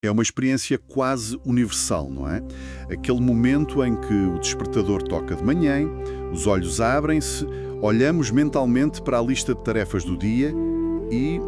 É uma experiência quase universal, não é? Aquele momento em que o despertador toca de manhã, os olhos abrem-se, olhamos mentalmente para a lista de tarefas do dia e,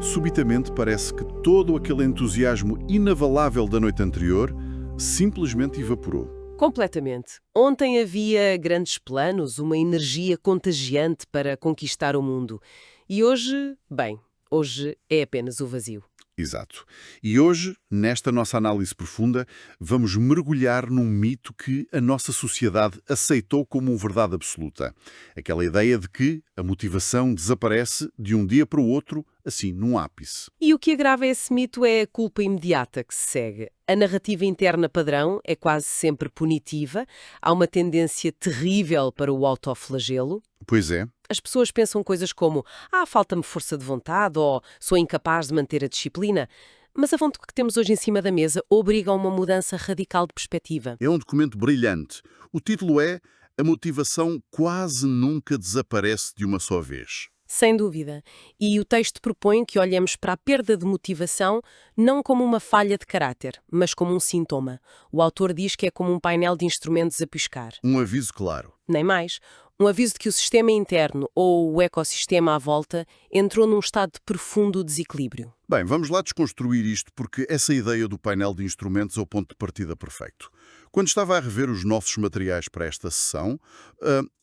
subitamente parece que todo aquele entusiasmo inabalável da noite anterior simplesmente evaporou. Completamente. Ontem havia grandes planos, uma energia contagiante para conquistar o mundo. E hoje, bem, hoje é apenas o vazio. Exato. E hoje, nesta nossa análise profunda, vamos mergulhar num mito que a nossa sociedade aceitou como verdade absoluta. Aquela ideia de que a motivação desaparece de um dia para o outro, assim, num ápice. E o que agrava esse mito é a culpa imediata que se segue. A narrativa interna padrão é quase sempre punitiva, há uma tendência terrível para o autoflagelo. Pois é. As pessoas pensam coisas como falta-me força de vontade ou sou incapaz de manter a disciplina. Mas a fonte que temos hoje em cima da mesa obriga a uma mudança radical de perspectiva. É um documento brilhante. O título é A Motivação Quase Nunca Desaparece de uma Só Vez. Sem dúvida. E o texto propõe que olhemos para a perda de motivação não como uma falha de caráter, mas como um sintoma. O autor diz que é como um painel de instrumentos a piscar. Um aviso claro. Nem mais. Um aviso de que o sistema interno ou o ecossistema à volta entrou num estado de profundo desequilíbrio. Bem, vamos lá desconstruir isto, porque essa ideia do painel de instrumentos é o ponto de partida perfeito. Quando estava a rever os nossos materiais para esta sessão,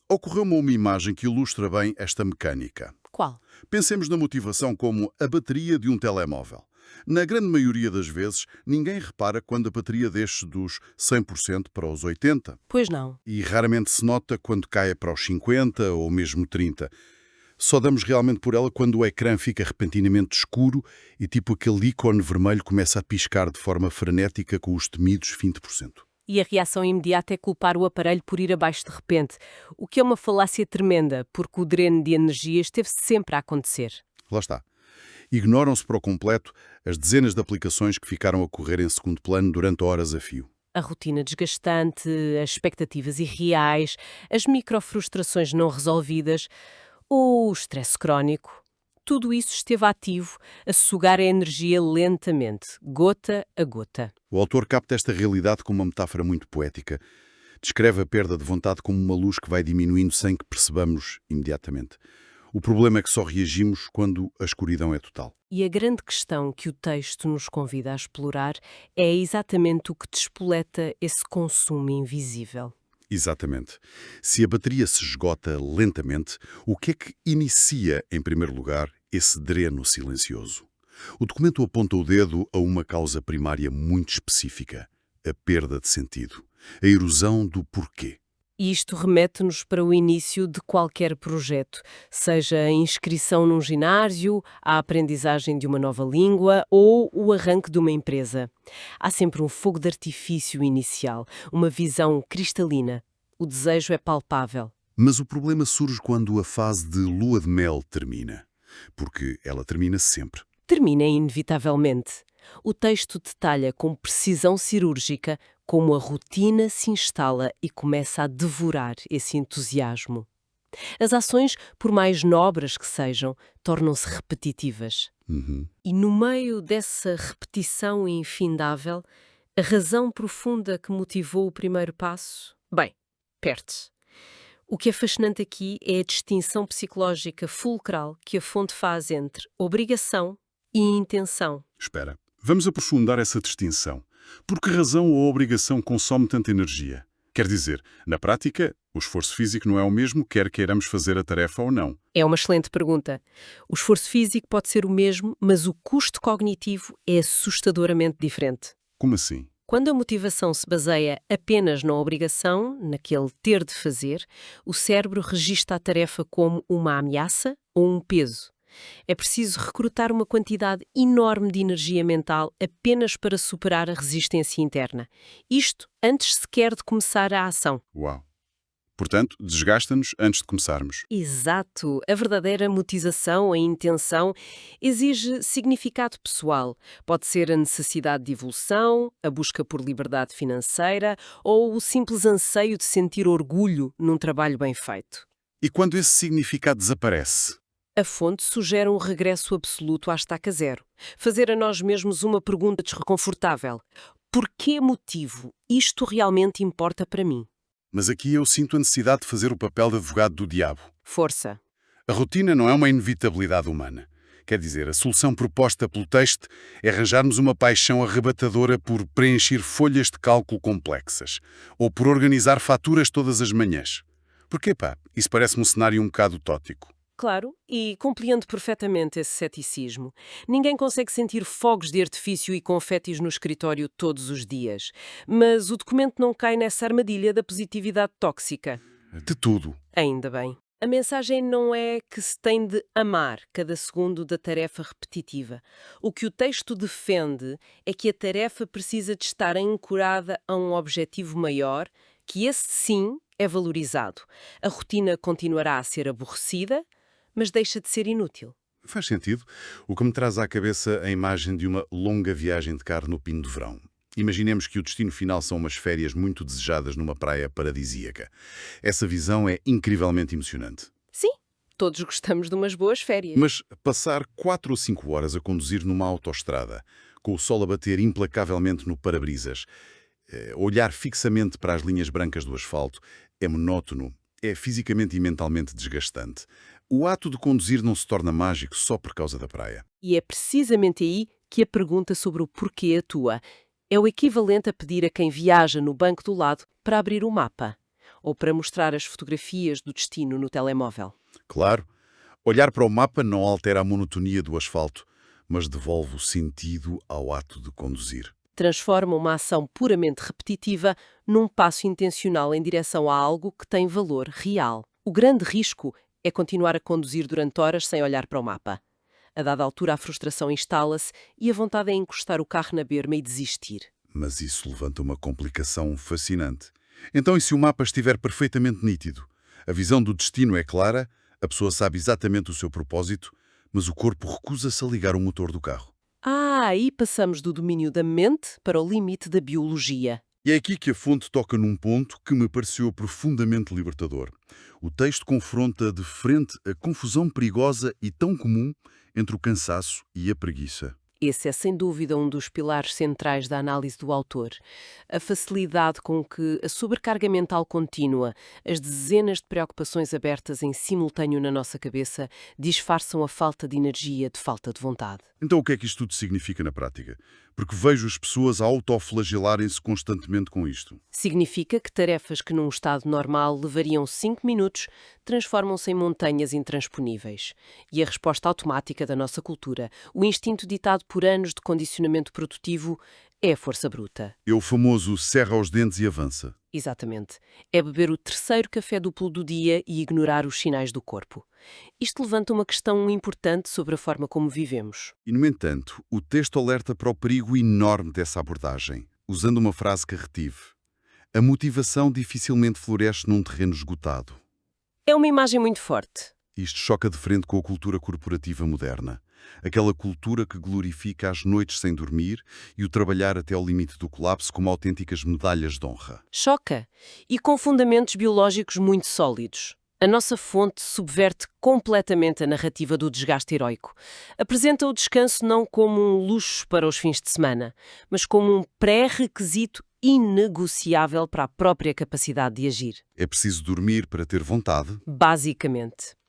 ocorreu-me uma imagem que ilustra bem esta mecânica. Qual? Pensemos na motivação como a bateria de um telemóvel. Na grande maioria das vezes, ninguém repara quando a bateria desce dos 100% para os 80%. Pois não. E raramente se nota quando cai para os 50% ou mesmo 30%. Só damos realmente por ela quando o ecrã fica repentinamente escuro e tipo aquele ícone vermelho começa a piscar de forma frenética com os temidos 20%. E a reação imediata é culpar o aparelho por ir abaixo de repente, o que é uma falácia tremenda, porque o dreno de energia esteve sempre a acontecer. Lá está. Ignoram-se por completo as dezenas de aplicações que ficaram a correr em segundo plano durante horas a fio. A rotina desgastante, as expectativas irreais, as microfrustrações não resolvidas, ou o estresse crónico. Tudo isso esteve ativo a sugar a energia lentamente, gota a gota. O autor capta esta realidade com uma metáfora muito poética. Descreve a perda de vontade como uma luz que vai diminuindo sem que percebamos imediatamente. O problema é que só reagimos quando a escuridão é total. E a grande questão que o texto nos convida a explorar é exatamente o que despoleta esse consumo invisível. Exatamente. Se a bateria se esgota lentamente, o que é que inicia, em primeiro lugar, esse dreno silencioso? O documento aponta o dedo a uma causa primária muito específica: a perda de sentido, a erosão do porquê. E isto remete-nos para o início de qualquer projeto, seja a inscrição num ginásio, a aprendizagem de uma nova língua ou o arranque de uma empresa. Há sempre um fogo de artifício inicial, uma visão cristalina. O desejo é palpável. Mas o problema surge quando a fase de lua de mel termina. Porque ela termina sempre. Termina inevitavelmente. O texto detalha com precisão cirúrgica como a rotina se instala e começa a devorar esse entusiasmo. As ações, por mais nobres que sejam, tornam-se repetitivas. E no meio dessa repetição infindável, a razão profunda que motivou o primeiro passo, bem, perde-se. O que é fascinante aqui é a distinção psicológica fulcral que a fonte faz entre obrigação e intenção. Espera, vamos aprofundar essa distinção. Por que razão ou obrigação consome tanta energia? Quer dizer, na prática, o esforço físico não é o mesmo quer queiramos fazer a tarefa ou não. É uma excelente pergunta. O esforço físico pode ser o mesmo, mas o custo cognitivo é assustadoramente diferente. Como assim? Quando a motivação se baseia apenas na obrigação, naquele ter de fazer, o cérebro registra a tarefa como uma ameaça ou um peso. É preciso recrutar uma quantidade enorme de energia mental apenas para superar a resistência interna. Isto antes sequer de começar a ação. Uau! Portanto, desgasta-nos antes de começarmos. Exato. A verdadeira motivação, a intenção, exige significado pessoal. Pode ser a necessidade de evolução, a busca por liberdade financeira ou o simples anseio de sentir orgulho num trabalho bem feito. E quando esse significado desaparece? A fonte sugere um regresso absoluto à estaca zero. Fazer a nós mesmos uma pergunta desconfortável. Por que motivo isto realmente importa para mim? Mas aqui eu sinto a necessidade de fazer o papel de advogado do diabo. Força. A rotina não é uma inevitabilidade humana. Quer dizer, a solução proposta pelo texto é arranjarmos uma paixão arrebatadora por preencher folhas de cálculo complexas ou por organizar faturas todas as manhãs. Porquê, pá? Isso parece-me um cenário um bocado utópico. Claro, e compreendo perfeitamente esse ceticismo. Ninguém consegue sentir fogos de artifício e confetis no escritório todos os dias. Mas o documento não cai nessa armadilha da positividade tóxica. De tudo. Ainda bem. A mensagem não é que se tem de amar cada segundo da tarefa repetitiva. O que o texto defende é que a tarefa precisa de estar ancorada a um objetivo maior, que esse sim é valorizado. A rotina continuará a ser aborrecida, mas deixa de ser inútil. Faz sentido. O que me traz à cabeça a imagem de uma longa viagem de carro no pino do verão. Imaginemos que o destino final são umas férias muito desejadas numa praia paradisíaca. Essa visão é incrivelmente emocionante. Sim, todos gostamos de umas boas férias. Mas passar 4 ou 5 horas a conduzir numa autoestrada, com o sol a bater implacavelmente no para-brisas, olhar fixamente para as linhas brancas do asfalto, é monótono, é fisicamente e mentalmente desgastante. O ato de conduzir não se torna mágico só por causa da praia. E é precisamente aí que a pergunta sobre o porquê atua. É o equivalente a pedir a quem viaja no banco do lado para abrir o mapa ou para mostrar as fotografias do destino no telemóvel. Claro, olhar para o mapa não altera a monotonia do asfalto, mas devolve o sentido ao ato de conduzir. Transforma uma ação puramente repetitiva num passo intencional em direção a algo que tem valor real. O grande risco é continuar a conduzir durante horas sem olhar para o mapa. A dada altura, a frustração instala-se e a vontade é encostar o carro na berma e desistir. Mas isso levanta uma complicação fascinante. Então, e se o mapa estiver perfeitamente nítido? A visão do destino é clara, a pessoa sabe exatamente o seu propósito, mas o corpo recusa-se a ligar o motor do carro. Aí passamos do domínio da mente para o limite da biologia. E é aqui que a fonte toca num ponto que me pareceu profundamente libertador. O texto confronta de frente a confusão perigosa e tão comum entre o cansaço e a preguiça. Esse é, sem dúvida, um dos pilares centrais da análise do autor. A facilidade com que a sobrecarga mental contínua, as dezenas de preocupações abertas em simultâneo na nossa cabeça, disfarçam a falta de energia de falta de vontade. Então o que é que isto tudo significa na prática? Porque vejo as pessoas a autoflagelarem-se constantemente com isto. Significa que tarefas que num estado normal levariam 5 minutos transformam-se em montanhas intransponíveis. E a resposta automática da nossa cultura, o instinto ditado por anos de condicionamento produtivo, é a força bruta. É o famoso serra aos dentes e avança. Exatamente. É beber o terceiro café duplo do dia e ignorar os sinais do corpo. Isto levanta uma questão importante sobre a forma como vivemos. E, no entanto, o texto alerta para o perigo enorme dessa abordagem, usando uma frase que retive. A motivação dificilmente floresce num terreno esgotado. É uma imagem muito forte. Isto choca de frente com a cultura corporativa moderna. Aquela cultura que glorifica as noites sem dormir e o trabalhar até ao limite do colapso como autênticas medalhas de honra. Choca. E com fundamentos biológicos muito sólidos. A nossa fonte subverte completamente a narrativa do desgaste heroico. Apresenta o descanso não como um luxo para os fins de semana, mas como um pré-requisito inegociável para a própria capacidade de agir. É preciso dormir para ter vontade? Basicamente.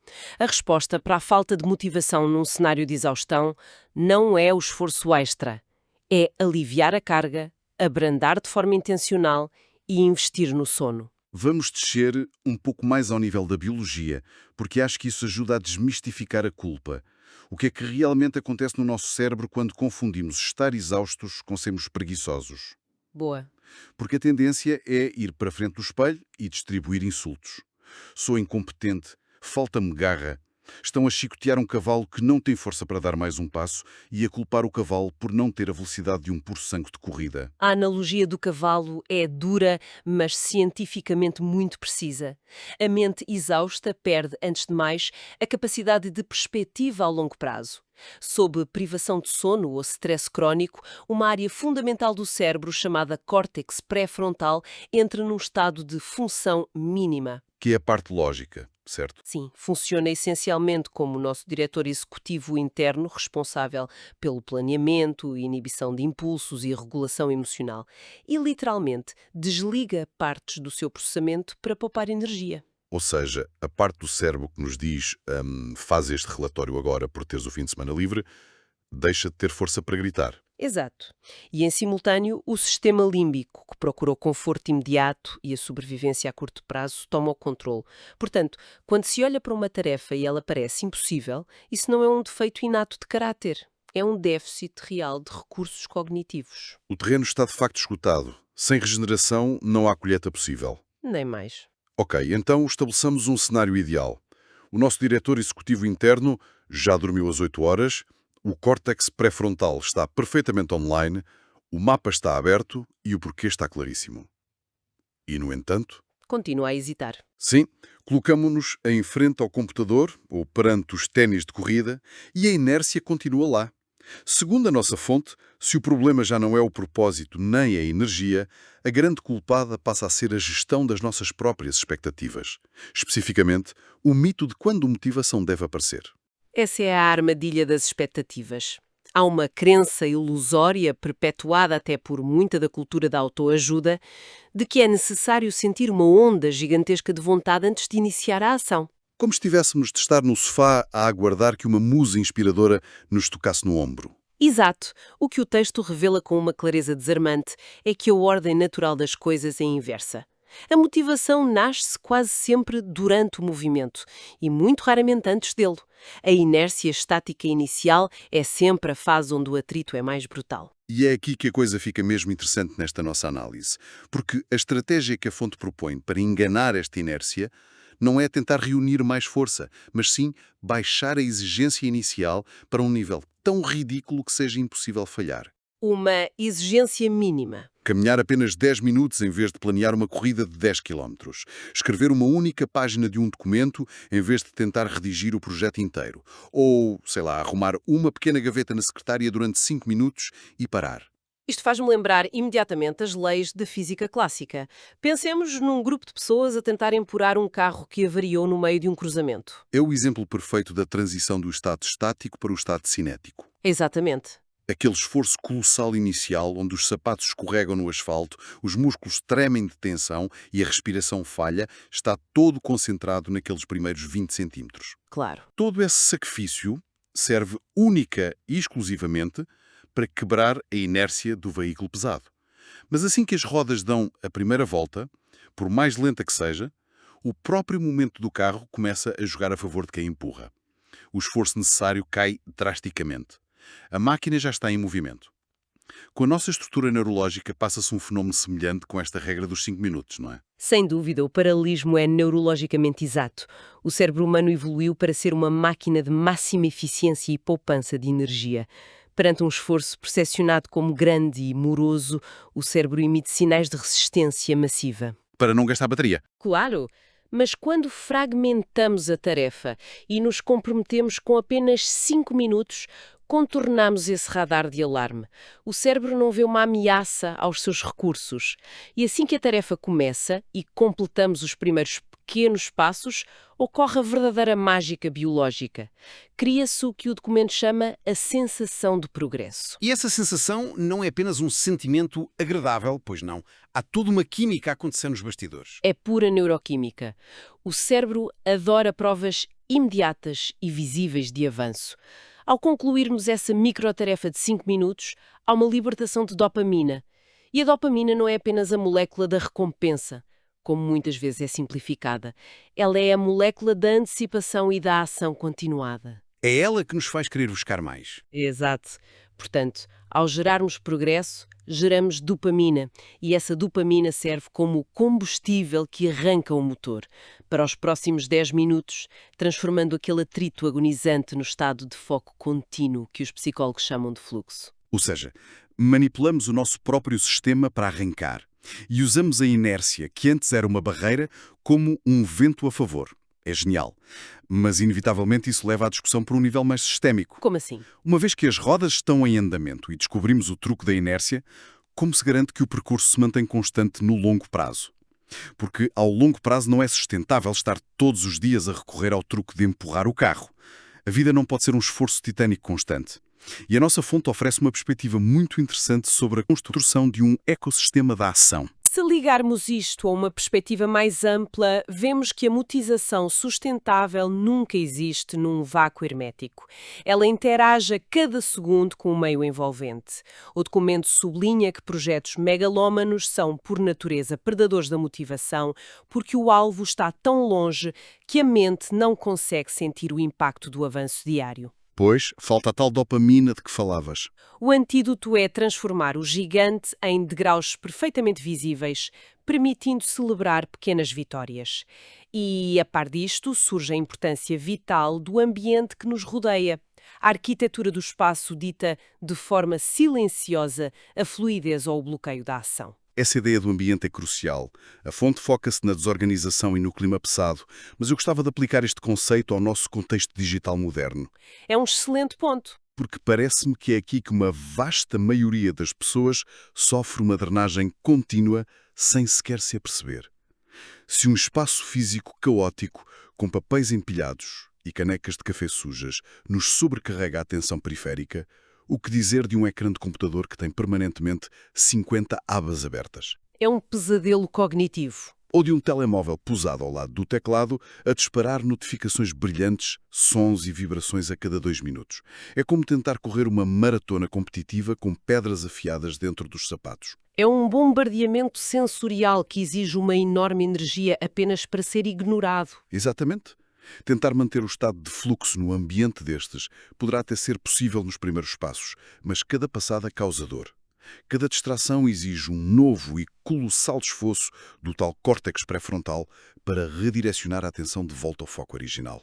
A resposta para a falta de motivação num cenário de exaustão não é o esforço extra. É aliviar a carga, abrandar de forma intencional e investir no sono. Vamos descer um pouco mais ao nível da biologia, porque acho que isso ajuda a desmistificar a culpa. O que é que realmente acontece no nosso cérebro quando confundimos estar exaustos com sermos preguiçosos? Boa. Porque a tendência é ir para frente do espelho e distribuir insultos. Sou incompetente, falta-me garra. Estão a chicotear um cavalo que não tem força para dar mais um passo e a culpar o cavalo por não ter a velocidade de um puro sangue de corrida. A analogia do cavalo é dura, mas cientificamente muito precisa. A mente exausta perde, antes de mais, a capacidade de perspectiva ao longo prazo. Sob privação de sono ou stress crónico, uma área fundamental do cérebro, chamada córtex pré-frontal, entra num estado de função mínima. Que é a parte lógica. certo? Sim, funciona essencialmente como o nosso diretor executivo interno responsável pelo planeamento, inibição de impulsos e regulação emocional. E literalmente desliga partes do seu processamento para poupar energia. Ou seja, a parte do cérebro que nos diz faz este relatório agora por teres o fim de semana livre, deixa de ter força para gritar. Exato. E, em simultâneo, o sistema límbico, que procura o conforto imediato e a sobrevivência a curto prazo, toma o controle. Portanto, quando se olha para uma tarefa e ela parece impossível, isso não é um defeito inato de caráter. É um déficit real de recursos cognitivos. O terreno está de facto esgotado. Sem regeneração não há colheita possível. Nem mais. Ok, então estabeleçamos um cenário ideal. O nosso diretor executivo interno já dormiu às 8 horas, o córtex pré-frontal está perfeitamente online, o mapa está aberto e o porquê está claríssimo. E, no entanto, Continua a hesitar. sim, colocamo-nos em frente ao computador ou perante os ténis de corrida e a inércia continua lá. Segundo a nossa fonte, se o problema já não é o propósito nem a energia, a grande culpada passa a ser a gestão das nossas próprias expectativas. Especificamente, o mito de quando motivação deve aparecer. Essa é a armadilha das expectativas. Há uma crença ilusória, perpetuada até por muita da cultura da autoajuda, de que é necessário sentir uma onda gigantesca de vontade antes de iniciar a ação. Como se estivéssemos de estar no sofá a aguardar que uma musa inspiradora nos tocasse no ombro. Exato. O que o texto revela com uma clareza desarmante é que a ordem natural das coisas é inversa. A motivação nasce quase sempre durante o movimento e muito raramente antes dele. A inércia estática inicial é sempre a fase onde o atrito é mais brutal. E é aqui que a coisa fica mesmo interessante nesta nossa análise, porque a estratégia que a fonte propõe para enganar esta inércia não é tentar reunir mais força, mas sim baixar a exigência inicial para um nível tão ridículo que seja impossível falhar. Uma exigência mínima. Caminhar apenas 10 minutos em vez de planear uma corrida de 10 quilómetros. Escrever uma única página de um documento em vez de tentar redigir o projeto inteiro. Ou, sei lá, arrumar uma pequena gaveta na secretária durante 5 minutos e parar. Isto faz-me lembrar imediatamente as leis da física clássica. Pensemos num grupo de pessoas a tentar empurrar um carro que avariou no meio de um cruzamento. É o exemplo perfeito da transição do estado estático para o estado cinético. Exatamente. Aquele esforço colossal inicial, onde os sapatos escorregam no asfalto, os músculos tremem de tensão e a respiração falha, está todo concentrado naqueles primeiros 20 centímetros. Claro. Todo esse sacrifício serve única e exclusivamente para quebrar a inércia do veículo pesado. Mas assim que as rodas dão a primeira volta, por mais lenta que seja, o próprio momento do carro começa a jogar a favor de quem empurra. O esforço necessário cai drasticamente. A máquina já está em movimento. Com a nossa estrutura neurológica passa-se um fenómeno semelhante com esta regra dos 5 minutos, não é? Sem dúvida, o paralelismo é neurologicamente exato. O cérebro humano evoluiu para ser uma máquina de máxima eficiência e poupança de energia. Perante um esforço percepcionado como grande e moroso, o cérebro emite sinais de resistência massiva. Para não gastar bateria. Claro, mas quando fragmentamos a tarefa e nos comprometemos com apenas 5 minutos, contornamos esse radar de alarme. O cérebro não vê uma ameaça aos seus recursos. E assim que a tarefa começa e completamos os primeiros pequenos passos, ocorre a verdadeira mágica biológica. Cria-se o que o documento chama a sensação de progresso. E essa sensação não é apenas um sentimento agradável, pois não. Há toda uma química a acontecer nos bastidores. É pura neuroquímica. O cérebro adora provas imediatas e visíveis de avanço. Ao concluirmos essa microtarefa de 5 minutos, há uma libertação de dopamina. E a dopamina não é apenas a molécula da recompensa, como muitas vezes é simplificada. Ela é a molécula da antecipação e da ação continuada. É ela que nos faz querer buscar mais. Exato. Portanto, ao gerarmos progresso, geramos dopamina. E essa dopamina serve como combustível que arranca o motor para os próximos 10 minutos, transformando aquele atrito agonizante no estado de foco contínuo que os psicólogos chamam de fluxo. Ou seja, manipulamos o nosso próprio sistema para arrancar e usamos a inércia, que antes era uma barreira, como um vento a favor. É genial. Mas, inevitavelmente, isso leva à discussão por um nível mais sistémico. Como assim? Uma vez que as rodas estão em andamento e descobrimos o truque da inércia, como se garante que o percurso se mantém constante no longo prazo? Porque ao longo prazo não é sustentável estar todos os dias a recorrer ao truque de empurrar o carro. A vida não pode ser um esforço titânico constante. E a nossa fonte oferece uma perspectiva muito interessante sobre a construção de um ecossistema da ação. Se ligarmos isto a uma perspectiva mais ampla, vemos que a motização sustentável nunca existe num vácuo hermético. Ela interage a cada segundo com o meio envolvente. O documento sublinha que projetos megalómanos são, por natureza, predadores da motivação, porque o alvo está tão longe que a mente não consegue sentir o impacto do avanço diário. Pois, falta a tal dopamina de que falavas. O antídoto é transformar o gigante em degraus perfeitamente visíveis, permitindo celebrar pequenas vitórias. E, a par disto, surge a importância vital do ambiente que nos rodeia. A arquitetura do espaço dita de forma silenciosa a fluidez ou o bloqueio da ação. Essa ideia do ambiente é crucial. A fonte foca-se na desorganização e no clima pesado, mas eu gostava de aplicar este conceito ao nosso contexto digital moderno. É um excelente ponto. Porque parece-me que é aqui que uma vasta maioria das pessoas sofre uma drenagem contínua sem sequer se aperceber. Se um espaço físico caótico, com papéis empilhados e canecas de café sujas, nos sobrecarrega a atenção periférica, o que dizer de um ecrã de computador que tem permanentemente 50 abas abertas? É um pesadelo cognitivo. Ou de um telemóvel posado ao lado do teclado a disparar notificações brilhantes, sons e vibrações a cada 2 minutos. É como tentar correr uma maratona competitiva com pedras afiadas dentro dos sapatos. É um bombardeamento sensorial que exige uma enorme energia apenas para ser ignorado. Exatamente. Tentar manter o estado de fluxo no ambiente destes poderá até ser possível nos primeiros passos, mas cada passada causa dor. Cada distração exige um novo e colossal esforço do tal córtex pré-frontal para redirecionar a atenção de volta ao foco original.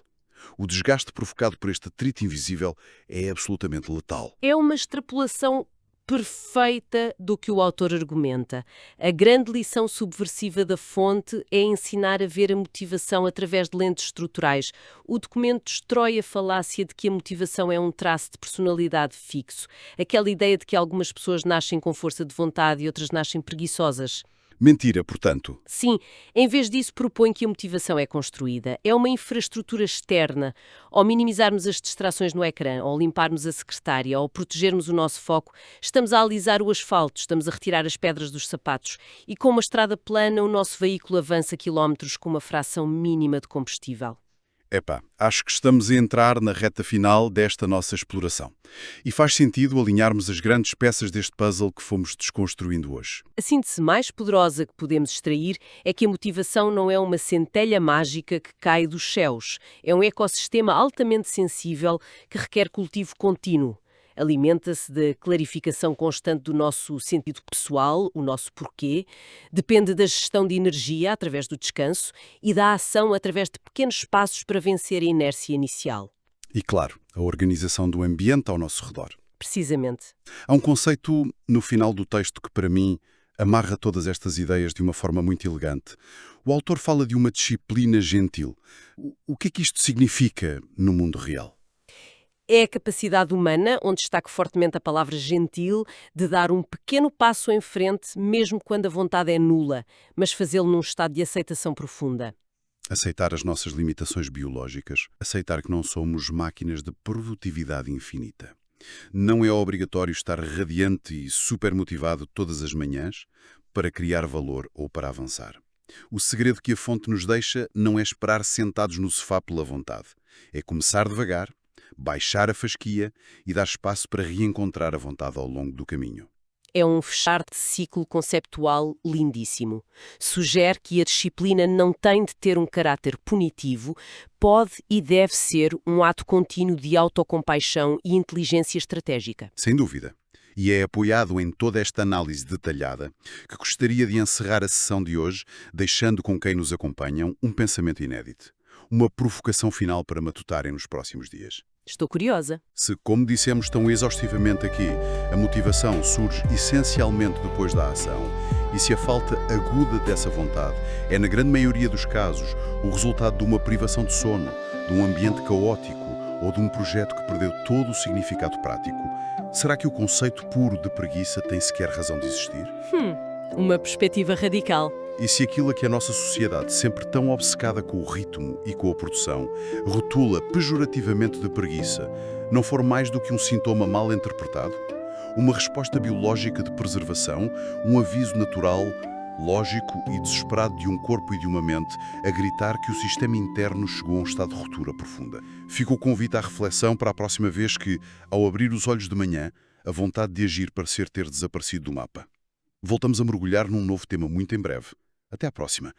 O desgaste provocado por este atrito invisível é absolutamente letal. É uma extrapolação perfeita do que o autor argumenta. A grande lição subversiva da fonte é ensinar a ver a motivação através de lentes estruturais. O documento destrói a falácia de que a motivação é um traço de personalidade fixo. Aquela ideia de que algumas pessoas nascem com força de vontade e outras nascem preguiçosas. Mentira, portanto. Sim, em vez disso propõe que a motivação é construída. É uma infraestrutura externa. Ao minimizarmos as distrações no ecrã, ao limparmos a secretária, ao protegermos o nosso foco, estamos a alisar o asfalto, estamos a retirar as pedras dos sapatos e com uma estrada plana o nosso veículo avança quilómetros com uma fração mínima de combustível. Epá, acho que estamos a entrar na reta final desta nossa exploração. E faz sentido alinharmos as grandes peças deste puzzle que fomos desconstruindo hoje. A síntese mais poderosa que podemos extrair é que a motivação não é uma centelha mágica que cai dos céus. É um ecossistema altamente sensível que requer cultivo contínuo. Alimenta-se da clarificação constante do nosso sentido pessoal, o nosso porquê, depende da gestão de energia através do descanso e da ação através de pequenos passos para vencer a inércia inicial. E, claro, a organização do ambiente ao nosso redor. Precisamente. Há um conceito no final do texto que, para mim, amarra todas estas ideias de uma forma muito elegante. O autor fala de uma disciplina gentil. O que é que isto significa no mundo real? É a capacidade humana, onde destaca fortemente a palavra gentil, de dar um pequeno passo em frente, mesmo quando a vontade é nula, mas fazê-lo num estado de aceitação profunda. Aceitar as nossas limitações biológicas, aceitar que não somos máquinas de produtividade infinita. Não é obrigatório estar radiante e super motivado todas as manhãs para criar valor ou para avançar. O segredo que a fonte nos deixa não é esperar sentados no sofá pela vontade. É começar devagar, baixar a fasquia e dar espaço para reencontrar a vontade ao longo do caminho. É um fechar de ciclo conceptual lindíssimo. Sugere que a disciplina não tem de ter um caráter punitivo, pode e deve ser um ato contínuo de autocompaixão e inteligência estratégica. Sem dúvida. E é apoiado em toda esta análise detalhada que gostaria de encerrar a sessão de hoje, deixando com quem nos acompanham um pensamento inédito. Uma provocação final para matutarem nos próximos dias. Estou curiosa. Se, como dissemos tão exaustivamente aqui, a motivação surge essencialmente depois da ação, e se a falta aguda dessa vontade é, na grande maioria dos casos, o resultado de uma privação de sono, de um ambiente caótico ou de um projeto que perdeu todo o significado prático, será que o conceito puro de preguiça tem sequer razão de existir? Uma perspectiva radical. E se aquilo a que a nossa sociedade, sempre tão obcecada com o ritmo e com a produção, rotula pejorativamente de preguiça, não for mais do que um sintoma mal interpretado? Uma resposta biológica de preservação, um aviso natural, lógico e desesperado de um corpo e de uma mente a gritar que o sistema interno chegou a um estado de ruptura profunda. Fica o convite à reflexão para a próxima vez que, ao abrir os olhos de manhã, a vontade de agir parecer ter desaparecido do mapa. Voltamos a mergulhar num novo tema muito em breve. Até à próxima.